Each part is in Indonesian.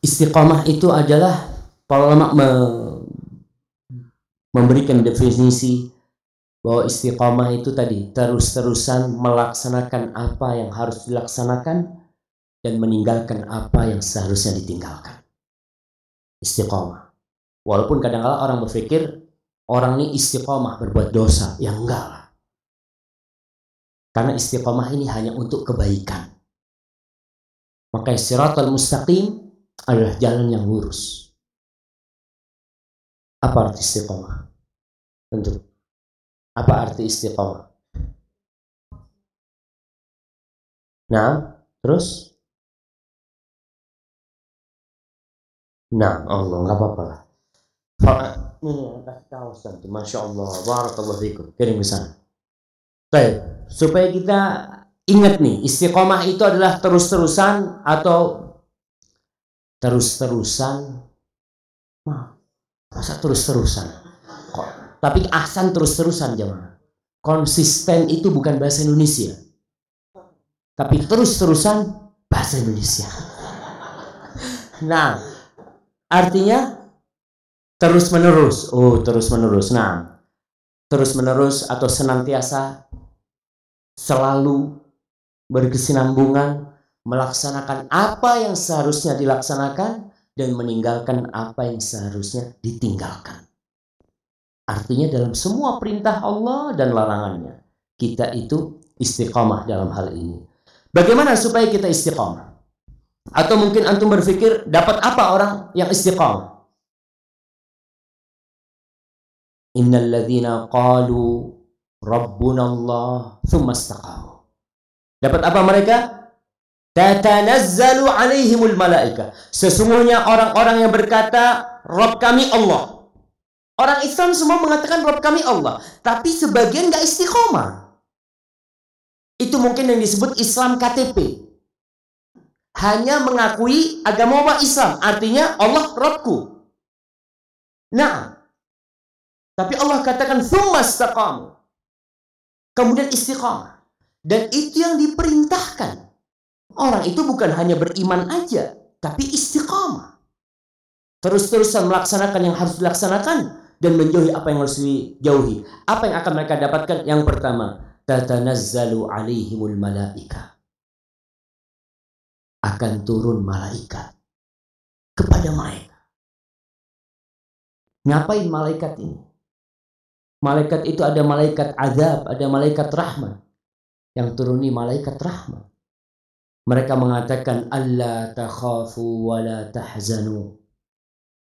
Istiqomah itu adalah, para ulama memberikan definisi bahwa istiqomah itu tadi terus-terusan melaksanakan apa yang harus dilaksanakan dan meninggalkan apa yang seharusnya ditinggalkan. Istiqomah. Walaupun kadang-kadang orang berpikir orang ini istiqomah berbuat dosa, ya enggak lah. Karena istiqomah ini hanya untuk kebaikan. Maka siratal mustaqim adalah jalan yang lurus. Apa arti istiqomah? Tentu. Apa arti istiqomah? Nah, terus? Nah, Allah, nggak apa-apa lah. Ini kasih tahu Ustaz. Masya Allah, barakallahu fikum. Kirim ke sana. Baik, supaya kita ingat nih, istiqomah itu adalah terus-terusan atau terus-terusan. Masa terus-terusan? Tapi ahsan terus-terusan jemaah. Konsisten itu bukan bahasa Indonesia. Tapi terus-terusan bahasa Indonesia. Nah, artinya terus-menerus. Oh, terus-menerus. Nah, terus-menerus atau senantiasa selalu berkesinambungan melaksanakan apa yang seharusnya dilaksanakan dan meninggalkan apa yang seharusnya ditinggalkan. Artinya dalam semua perintah Allah dan larangannya, kita itu istiqomah dalam hal ini. Bagaimana supaya kita istiqomah? Atau mungkin antum berpikir dapat apa orang yang istiqomah? Innal ladzina qalu Rabbuna Allah thumma istaqamu. Dapat apa mereka? Tatanazzalu alaihimul malaika. Sesungguhnya orang-orang yang berkata Rabb kami Allah. Orang Islam semua mengatakan Rabb kami Allah, tapi sebagian gak istiqomah. Itu mungkin yang disebut Islam KTP. Hanya mengakui agama umat Islam, artinya Allah Rabbku. Nah, tapi Allah katakan tsumma istaqamu. Kemudian istiqamah. Dan itu yang diperintahkan. Orang itu bukan hanya beriman aja, tapi istiqamah. Terus-terusan melaksanakan yang harus dilaksanakan dan menjauhi apa yang harus dijauhi. Apa yang akan mereka dapatkan? Yang pertama, tatanazzalu alaihimul malaika. Akan turun malaikat kepada mereka. Ngapain malaikat ini? Malaikat itu ada malaikat azab, ada malaikat rahmat. Yang turuni malaikat rahmat. Mereka mengatakan alla takhafu wa la tahzanu.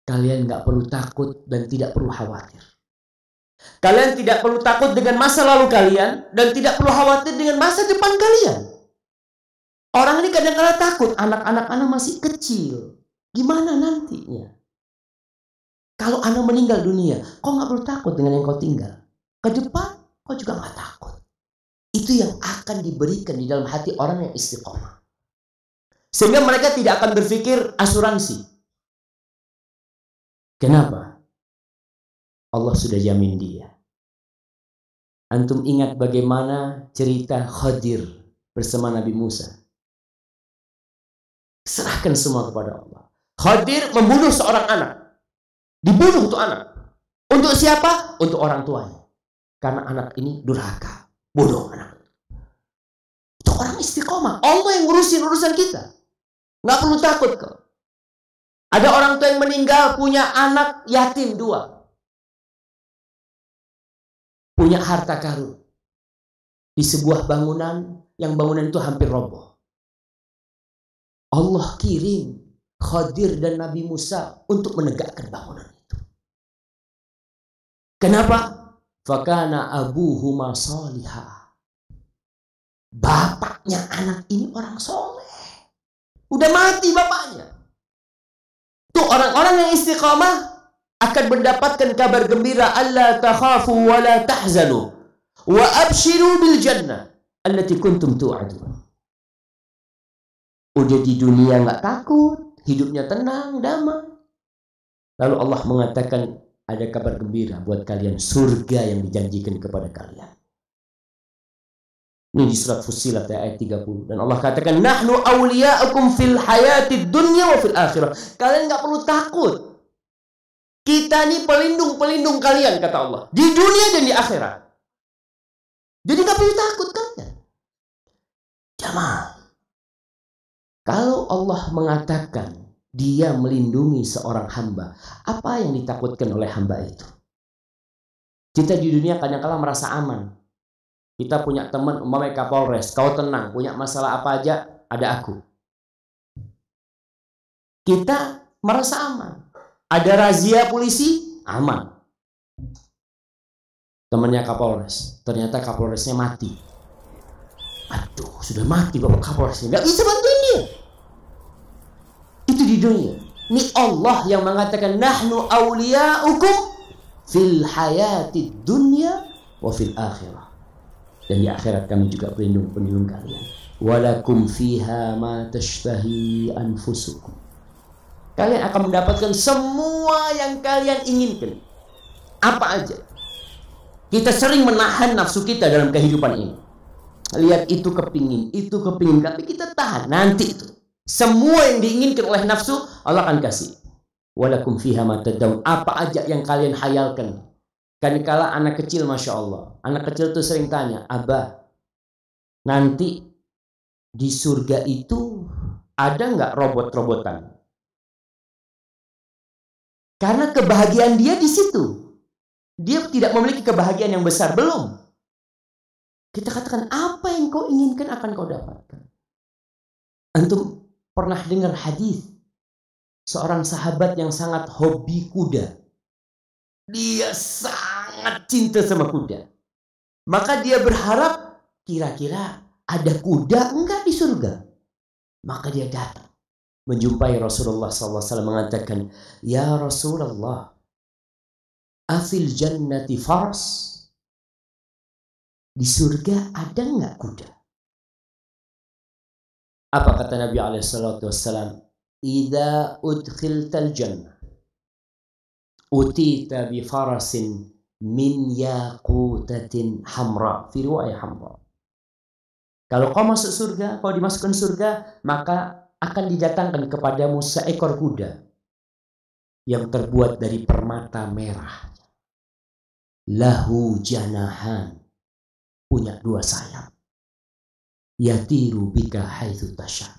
Kalian enggak perlu takut dan tidak perlu khawatir. Kalian tidak perlu takut dengan masa lalu kalian dan tidak perlu khawatir dengan masa depan kalian. Orang ini kadang-kadang takut, anak-anak anak masih kecil. Gimana nantinya? Kalau anak meninggal dunia, kau nggak perlu takut dengan yang kau tinggal. Ke depan, kau juga nggak takut. Itu yang akan diberikan di dalam hati orang yang istiqomah. Sehingga mereka tidak akan berpikir asuransi. Kenapa? Allah sudah jamin dia. Antum ingat bagaimana cerita Khadir bersama Nabi Musa? Serahkan semua kepada Allah. Khadir membunuh seorang anak. Dibunuh untuk anak. Untuk siapa? Untuk orang tuanya. Karena anak ini durhaka. Bunuh anak. Itu orang istiqomah. Allah yang ngurusin urusan kita. Nggak perlu takut kok. Ada orang tua yang meninggal punya anak yatim 2. Punya harta karun. Di sebuah bangunan yang bangunan itu hampir roboh. Allah kirim Khadir dan Nabi Musa untuk menegakkan bangunan itu. Kenapa? Fakana abuhuma salihah. Bapaknya anak ini orang soleh. Udah mati bapaknya. Tuh orang-orang yang istiqamah akan mendapatkan kabar gembira. Alla takhafu wa la tahzanu. Wa abshiru bil jannah. Allati kuntum tu'adun. Udah di dunia nggak takut. Hidupnya tenang, damai. Lalu Allah mengatakan ada kabar gembira buat kalian. Surga yang dijanjikan kepada kalian. Ini di surat Fussilat ayat 30. Dan Allah katakan, nahnu awliya'ukum fil hayatid dunya wa fil akhirah. Kalian nggak perlu takut. Kita ini pelindung-pelindung kalian, kata Allah. Di dunia dan di akhirat. Jadi nggak perlu takut kalian. Jamaah. Kalau Allah mengatakan Dia melindungi seorang hamba, apa yang ditakutkan oleh hamba itu? Kita di dunia kadang-kala merasa aman. Kita punya teman umpamanya Kapolres, kau tenang, punya masalah apa aja ada aku. Kita merasa aman. Ada razia polisi, aman. Temannya Kapolres, ternyata Kapolresnya mati. Aduh, sudah mati Bapak Kapolresnya, nggak bisa bantuin dia. Itu di dunia. Ini Allah yang mengatakan, nahnu awliya'ukum fil hayati dunya wa fil akhirah. Dan di akhirat kami juga pelindung-pelindung kalian. Walakum fiha ma tashtahi anfusukum. Kalian akan mendapatkan semua yang kalian inginkan. Apa aja. Kita sering menahan nafsu kita dalam kehidupan ini. Lihat itu kepingin, tapi kita tahan. Nanti itu. Semua yang diinginkan oleh nafsu, Allah akan kasih. Walakum fiha ma tad'un. Apa aja yang kalian hayalkan. Kadang-kala anak kecil, Masya Allah. Anak kecil tuh sering tanya, Abah, nanti di surga itu ada nggak robot-robotan? Karena kebahagiaan dia di situ. Dia tidak memiliki kebahagiaan yang besar. Belum. Kita katakan, apa yang kau inginkan akan kau dapatkan. Antum pernah dengar hadis seorang sahabat yang sangat hobi kuda. Dia sangat cinta sama kuda. Maka dia berharap kira-kira ada kuda enggak di surga. Maka dia datang menjumpai Rasulullah SAW mengatakan, ya Rasulullah, afil jannati faras. Di surga ada enggak kuda? Apa kata Nabi SAW? Idza udkhiltal jannah utita bi farasin min yaqutatin hamra, fi riwayah hamra. Kalau kau masuk surga, kau dimasukkan surga, maka akan didatangkan kepadamu seekor kuda yang terbuat dari permata merah. Lahu janahan, punya dua sayap. Yatiru bika haitsu tasha.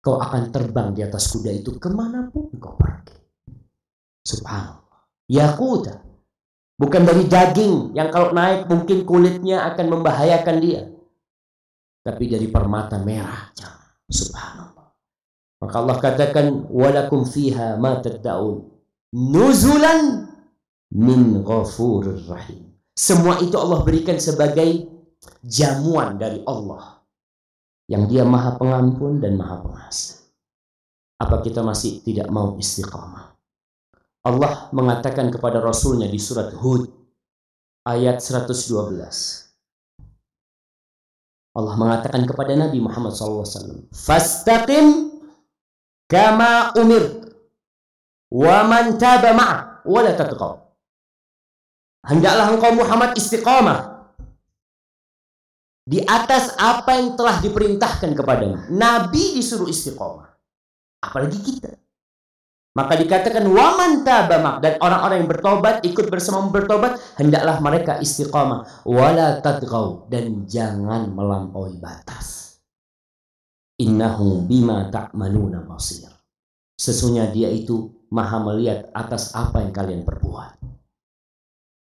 Kau akan terbang di atas kuda itu kemanapun kau pergi. Subhanallah. Yaquta, bukan dari daging yang kalau naik mungkin kulitnya akan membahayakan dia, tapi dari permata merah. Subhanallah. Maka Allah katakan, walakum fiha ma tad'un nuzulan min ghafurir rahim. Semua itu Allah berikan sebagai jamuan dari Allah yang Dia Maha Pengampun dan Maha Pengasih. Apa kita masih tidak mau istiqamah? Allah mengatakan kepada Rasulnya di surat Hud ayat 112. Allah mengatakan kepada Nabi Muhammad SAW, fastaqim kama umirt wa man taba ma'a wa la tatghaw. Hendaklah engkau Muhammad istiqamah di atas apa yang telah diperintahkan kepadamu. Nabi disuruh istiqamah, apalagi kita. Maka dikatakan waman tabamak, dan orang-orang yang bertobat ikut bersama bertobat, hendaklah mereka istiqamah, wala tadghaw, dan jangan melampaui batas. Innahu bima ta'maluna basir. Sesungguhnya Dia itu Maha melihat atas apa yang kalian perbuat.